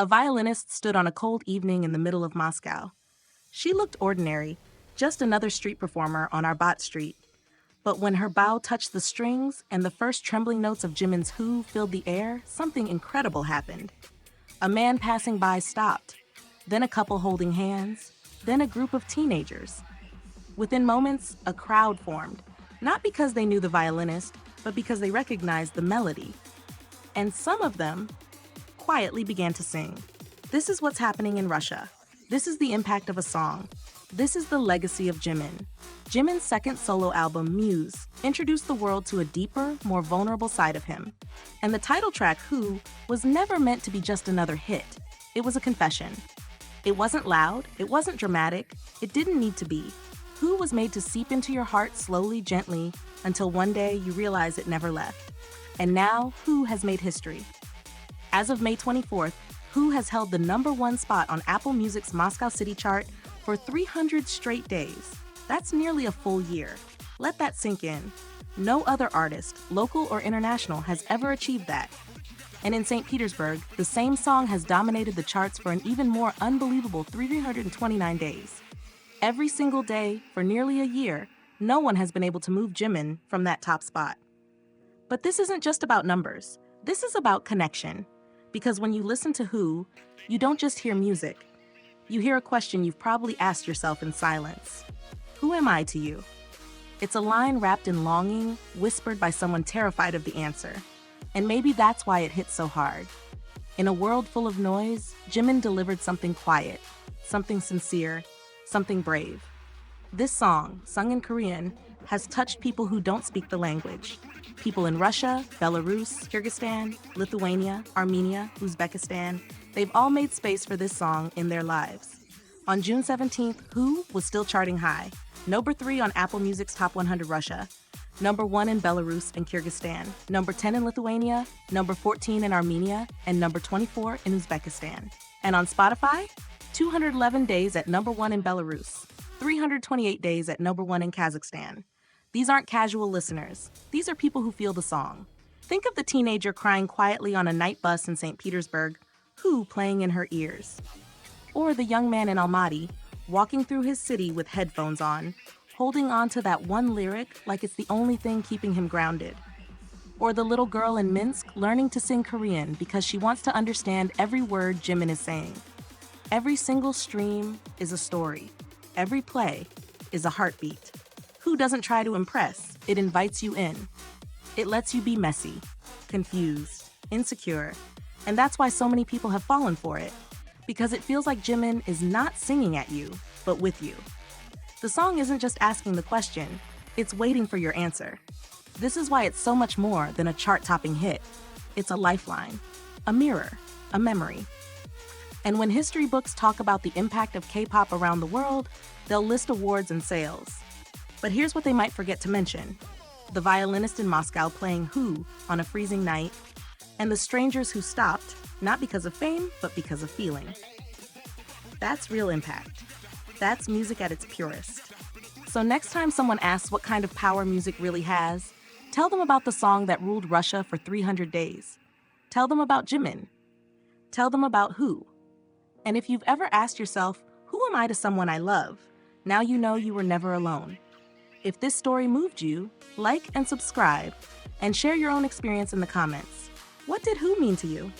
A violinist stood on a cold evening in the middle of Moscow. She looked ordinary, just another street performer on Arbat Street. But when her bow touched the strings and the first trembling notes of Jimin's Who filled the air, something incredible happened. A man passing by stopped, then a couple holding hands, then a group of teenagers. Within moments, a crowd formed, not because they knew the violinist, but because they recognized the melody. And some of them quietly began to sing. This is what's happening in Russia. This is the impact of a song. This is the legacy of Jimin. Jimin's second solo album, Muse, introduced the world to a deeper, more vulnerable side of him. And the title track, Who, was never meant to be just another hit. It was a confession. It wasn't loud, it wasn't dramatic, it didn't need to be. Who was made to seep into your heart slowly, gently, until one day you realize it never left. And now, Who has made history. As of May 24th, Who has held the #1 spot on Apple Music's Moscow City chart for 300 straight days. That's nearly a full year. Let that sink in. No other artist, local or international, has ever achieved that. And in St. Petersburg, the same song has dominated the charts for an even more unbelievable 329 days. Every single day, for nearly a year, no one has been able to move Jimin from that top spot. But this isn't just about numbers. This is about connection. Because when you listen to Who, you don't just hear music. You hear a question you've probably asked yourself in silence. Who am I to you? It's a line wrapped in longing, whispered by someone terrified of the answer. And maybe that's why it hits so hard. In a world full of noise, Jimin delivered something quiet, something sincere, something brave. This song, sung in Korean, has touched people who don't speak the language. People in Russia, Belarus, Kyrgyzstan, Lithuania, Armenia, Uzbekistan, they've all made space for this song in their lives. On June 17th, Who was still charting high. #3 on Apple Music's Top 100 Russia. #1 in Belarus and Kyrgyzstan. #10 in Lithuania. #14 in Armenia. And #24 in Uzbekistan. And on Spotify, 211 days at #1 in Belarus. 328 days at #1 in Kazakhstan. These aren't casual listeners. These are people who feel the song. Think of the teenager crying quietly on a night bus in St. Petersburg, Who playing in her ears. Or the young man in Almaty, walking through his city with headphones on, holding on to that one lyric like it's the only thing keeping him grounded. Or the little girl in Minsk learning to sing Korean because she wants to understand every word Jimin is saying. Every single stream is a story. Every play is a heartbeat. Who doesn't try to impress? It invites you in. It lets you be messy, confused, insecure, and that's why so many people have fallen for it. Because it feels like Jimin is not singing at you, but with you. The song isn't just asking the question, it's waiting for your answer. This is why it's so much more than a chart-topping hit. It's a lifeline, a mirror, a memory. And when history books talk about the impact of K-pop around the world, they'll list awards and sales. But here's what they might forget to mention. The violinist in Moscow playing Who on a freezing night, and the strangers who stopped, not because of fame, but because of feeling. That's real impact. That's music at its purest. So next time someone asks what kind of power music really has, tell them about the song that ruled Russia for 300 days. Tell them about Jimin. Tell them about Who. And if you've ever asked yourself, who am I to someone I love? Now you know you were never alone. If this story moved you, like and subscribe, and share your own experience in the comments. What did Who mean to you?